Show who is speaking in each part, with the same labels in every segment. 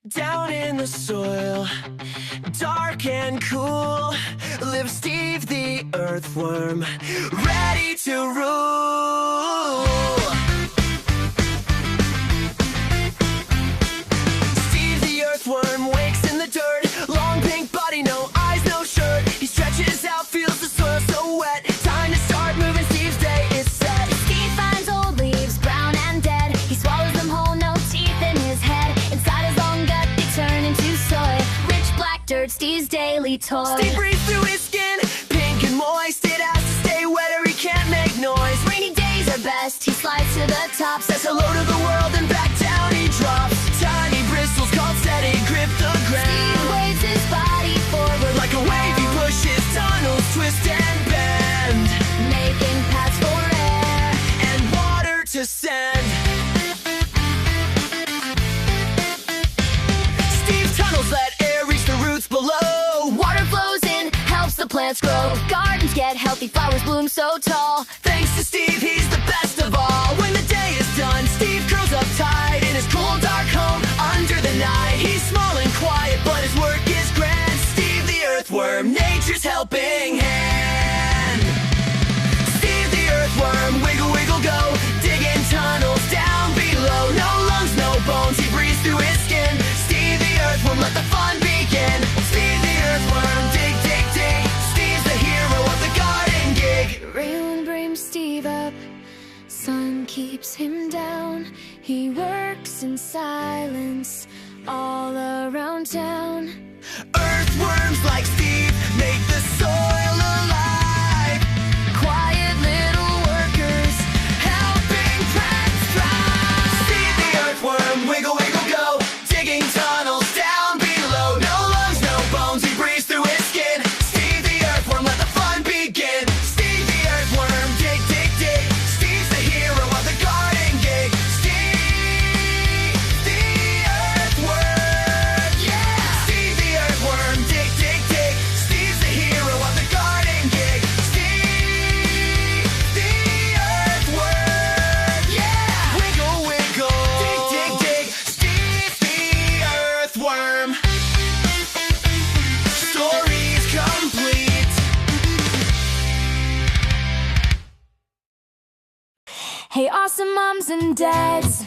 Speaker 1: Down in the soil, dark and cool, lives Steve the Earthworm, ready to rule. Steve the Earthworm wakes in the dirt, long pink body, no eyes, no shirt. He stretches out, feels the soil so wet. Time to start moving, Steve's day is set.
Speaker 2: Steve finds old leaves, brown and dead. He swallows them whole, no teeth in his head. Inside his long gut, they turn into soil. Rich black dirt, Steve's daily toil.
Speaker 1: Steve breathes through his skin, pink and moist. It has to stay wet or he can't make noise.
Speaker 2: Rainy days are best, he slides to the top.
Speaker 1: Says hello to the world and back down he drops. Tiny bristles called steady grip the ground.
Speaker 2: Steve waves his body forward
Speaker 1: Like a wave he pushes tunnels, twist and bend,
Speaker 2: making paths for air
Speaker 1: and water to send. Steve's tunnels let air reach the roots below.
Speaker 2: Water flows in, helps the plants grow. Gardens get healthy, flowers bloom so tall.
Speaker 1: Thanks to Steve, he's the best of all. When the day is done, Steve curls up tight in his cool dark home under the night. He's small and quiet, but his work is grand. Steve the Earthworm, nature's helping hand. Steve the Earthworm, wiggle, wiggle, go, digging tunnels down below. No lungs, no bones, he breathes through his skin. Steve the Earthworm, let the fun begin. Steve the Earthworm, dig, dig, dig. Steve's the hero of the garden gig.
Speaker 2: Rain brings Steve up, sun keeps him down. He works in silence all around town.
Speaker 1: Earthworms like Steve make the soil alive.
Speaker 2: Quiet little workers
Speaker 1: Helping plants thrive. Steve the Earthworm, wiggle, wiggle, go, digging tunnels down below. No lungs, no bones, he breathes through his skin. Steve the Earthworm, let the fun begin. Steve the Earthworm, dig, dig, dig. Steve's the hero of the garden gig. Steve the Earthworm, yeah. Steve the Earthworm, dig, dig, dig. Steve's the hero of the garden gig. Steve the Earthworm, yeah. Wiggle, wiggle, dig, dig, dig. Steve the Earthworm. Story's complete.
Speaker 2: Hey, awesome moms and dads,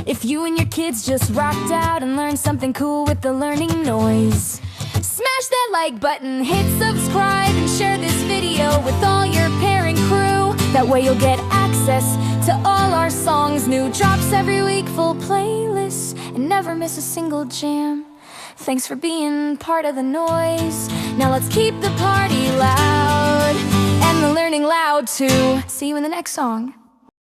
Speaker 2: if you and your kids just rocked out and learned something cool with the learning noise, smash that like button, hit subscribe, and share this video with all your parent crew. That way you'll get access to all our songs, new drops every week, full playlists, and never miss a single jam. Thanks for being part of the noise. Now let's keep the party loud and the learning loud too. See you in the next song.